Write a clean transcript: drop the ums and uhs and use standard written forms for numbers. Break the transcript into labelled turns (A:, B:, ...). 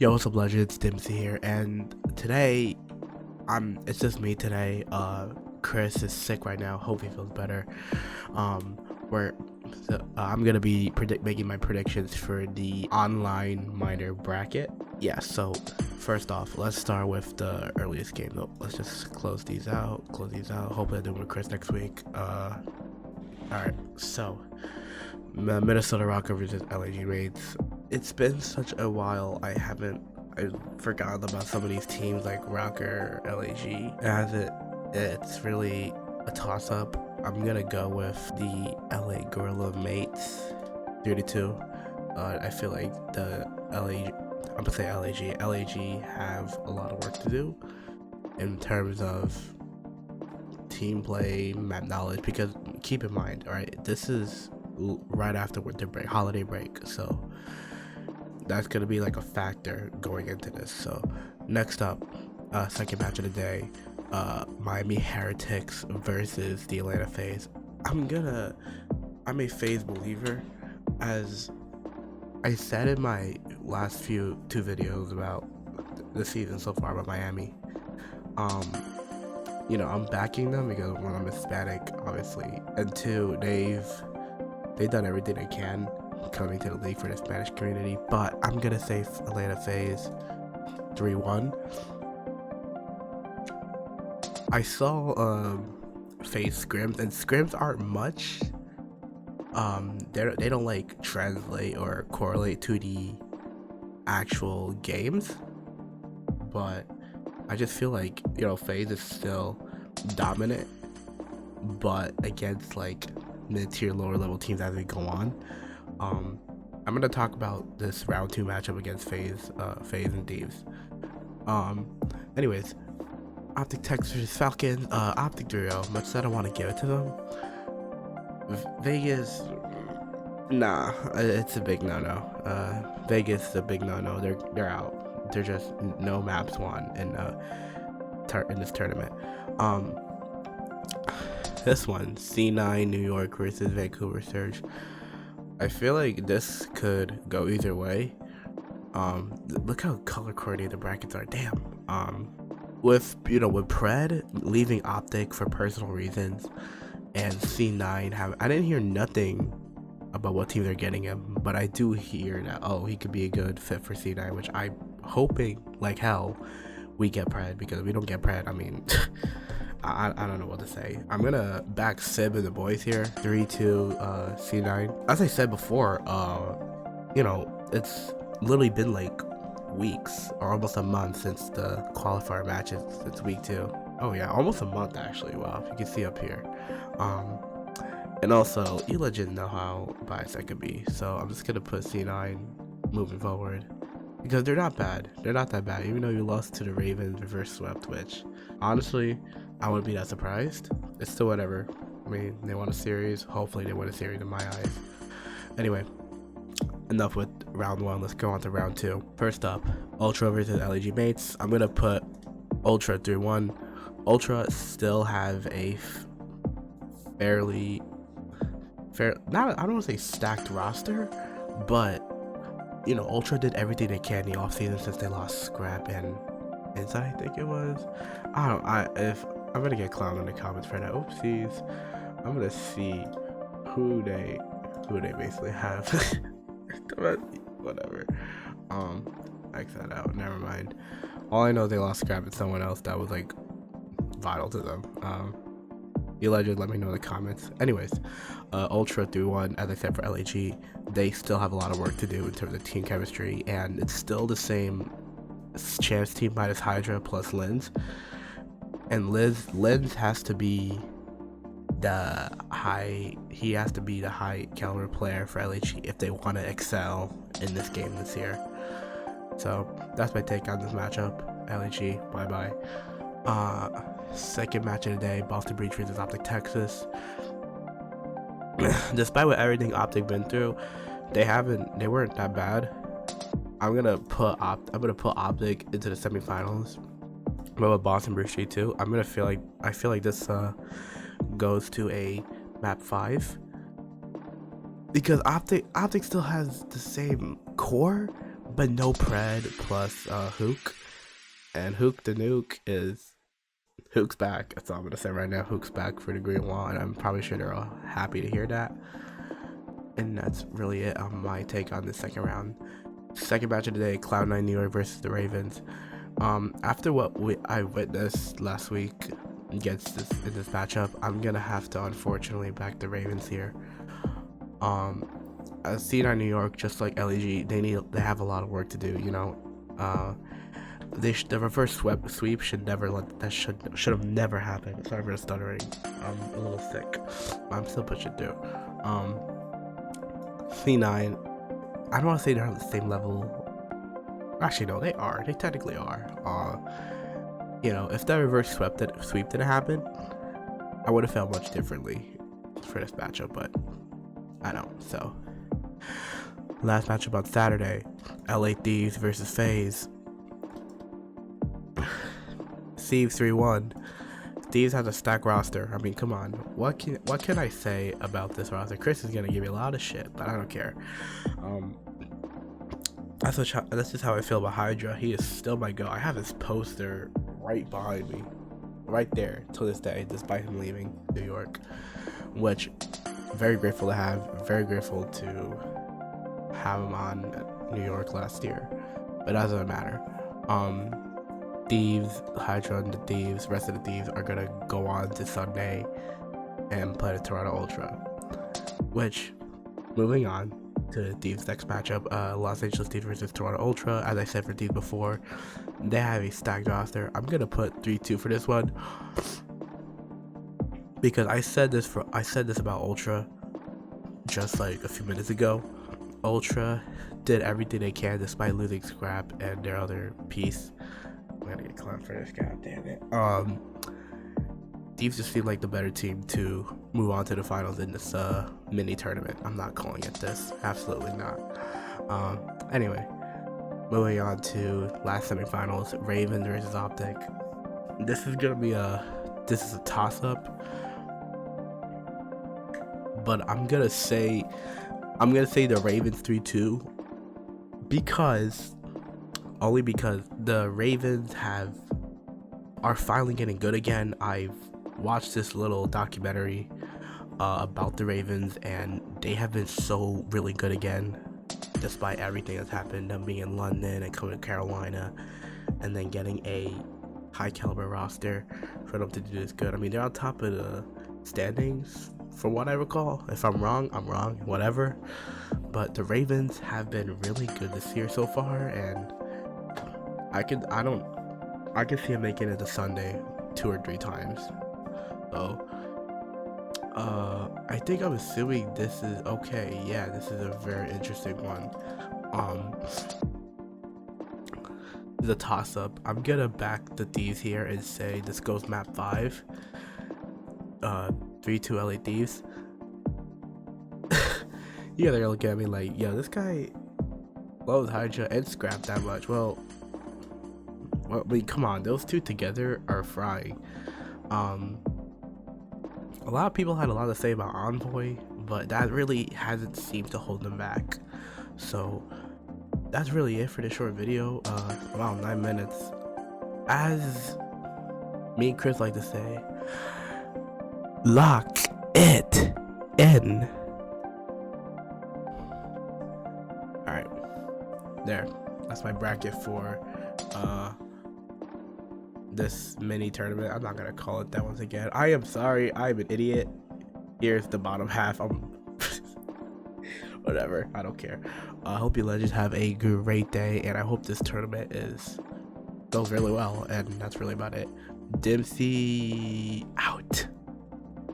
A: Yo, what's up, legends? Dimsii here, and today, it's just me today. Chris is sick right now. Hope he feels better. Um, where I'm gonna be making my predictions for the online minor bracket. Yeah. So first off, let's start with the earliest game. Though, let's just close these out. Close these out. Hopefully, I do with Chris next week. All right. So, Minnesota Rocker versus LAG Raids. It's been such a while. I've forgotten about some of these teams like Rocker, LAG. It's really a toss up. I'm gonna go with the LA Gorilla Mates 32. I feel like the LAG, I'm gonna say LAG have a lot of work to do in terms of team play, map knowledge, because keep in mind, all right, this is right after winter break, holiday break, so that's gonna be like a factor going into this. So next up, second match of the day, Miami Heretics versus the Atlanta FaZe. I'm a FaZe believer, as I said in my last two videos about the season so far about Miami. I'm backing them because, one, I'm Hispanic, obviously, and two, they've done everything they can coming to the league for the Spanish community. But I'm gonna say Atlanta FaZe 3-1. I saw FaZe scrims, and scrims aren't much. They don't like translate or correlate to the actual games, but I just feel like, FaZe is still dominant, but against like mid-tier, lower level teams as we go on. I'm gonna talk about this round 2 matchup against FaZe and Thieves. Anyways, Optic Tex versus Falcons. Optic 3-0. Much that I want to give it to them. Vegas, nah, it's a big no-no. Vegas is a big no-no. They're out. They're just no maps won in this tournament. This one, C9 New York versus Vancouver Surge. I feel like this could go either way. Look how color coordinated the brackets are. Damn. With Pred leaving Optic for personal reasons, and C9 I didn't hear nothing about what team they're getting him, but I do hear that he could be a good fit for C9, which I'm hoping like hell we get Pred, because if we don't get Pred, I mean, I don't know what to say. I'm gonna back Sib and the boys here, 3-2 C9. As I said before, it's literally been like weeks or almost a month since the qualifier matches. It's week 2. Oh yeah, almost a month actually. Wow, if you can see up here. And also, you legit know how biased I could be, so I'm just gonna put C9 moving forward, because they're not bad. They're not that bad, even though you lost to the Ravens, reverse swept, which honestly I wouldn't be that surprised. It's still whatever. I mean, they won a series. Hopefully they win a series in my eyes. Anyway, enough with round 1. Let's go on to round 2. First up, Ultra versus LAG Mates. I'm gonna put Ultra 3-1. Ultra still have a fair, not, I don't want to say stacked roster, but Ultra did everything they can in the offseason since they lost Scrap and Inside, I think it was. If I'm gonna get clowned in the comments for that. Oopsies. I'm gonna see who they basically have. Whatever. X that out. Never mind. All I know is they lost Scrap and someone else that was like vital to them. You legend, let me know in the comments. Anyways, Ultra 3-1, as I said, for LAG, they still have a lot of work to do in terms of team chemistry, and it's still the same Champs team minus Hydra plus Linz. And Linz has to be the high caliber player for LAG if they want to excel in this game this year. So that's my take on this matchup. LAG, bye bye. Second match of the day, Boston Breach versus Optic Texas. Despite what everything Optic been through, they weren't that bad. I'm gonna put Optic into the semifinals. But with Boston Breach too, I feel like this goes to a map 5, because Optic still has the same core, but no Pred plus Hook, and Hook the Nuke is Hook's back. That's all I'm gonna say right now. Hook's back for the Green Wall, and I'm probably sure they're all happy to hear that. And that's really it on my take on the second round. Second match of the day, Cloud9 New York versus the Ravens. After what I witnessed last week against this matchup, I'm gonna have to unfortunately back the Ravens here. CDL New York, just like LEG, they have a lot of work to do. You know, the reverse sweep should have never happened. Sorry for the stuttering. I'm a little sick. I'm still pushing through. C9, I don't want to say they're on the same level. Actually, no, they are. They technically are. You know, if that reverse sweep didn't happen, I would have felt much differently for this matchup, but I don't. So, last matchup on Saturday, LA Thieves versus FaZe. Thieves 3-1. Thieves has a stacked roster. I mean, come on. What can I say about this roster? Chris is gonna give me a lot of shit, but I don't care. That's just how I feel about Hydra. He is still my go. I have his poster right behind me, right there to this day, despite him leaving New York, which very grateful to have. Very grateful to have him on New York last year, but that doesn't matter. Thieves, Hydra, and the Thieves, rest of the Thieves are gonna go on to Sunday and play the Toronto Ultra. Which, moving on to the Thieves' next matchup, Los Angeles Thieves versus Toronto Ultra. As I said for Thieves before, they have a stacked roster. I'm gonna put 3-2 for this one because I said this about Ultra just like a few minutes ago. Ultra did everything they can despite losing Scrap and their other piece. I'm gonna get clowned for this, god damn it. Thieves just seem like the better team to move on to the finals in this mini tournament. I'm not calling it this, absolutely not. Anyway, moving on to last semifinals, Ravens versus Optic. This is a toss-up, but I'm gonna say the Ravens 3-2 because the Ravens are finally getting good again. I've watched this little documentary about the Ravens, and they have been so really good again, despite everything that's happened. Them being in London and coming to Carolina, and then getting a high caliber roster for them to do this good. I mean, they're on top of the standings, from what I recall. If I'm wrong, I'm wrong. Whatever. But the Ravens have been really good this year so far, and I can see him making it to Sunday 2 or 3 times. So, I think I'm assuming this is okay. Yeah, this is a very interesting one. The toss-up. I'm gonna back the Thieves here and say this goes map 5. 3-2 LA Thieves. You gotta look at me like, yo, this guy loves Hydra and Scrap that much. Well, I mean, come on, those two together are frying. A lot of people had a lot to say about Envoy, but that really hasn't seemed to hold them back. So that's really it for this short video. Wow, 9 minutes. As me and Chris like to say, lock it in. Alright, there. That's my bracket for this mini tournament. I'm not gonna call it that once again. I am sorry, I'm an idiot. Here's the bottom half. Whatever, I don't care. I hope you legends have a great day, and I hope this tournament goes really well, and that's really about it. Dimsii out.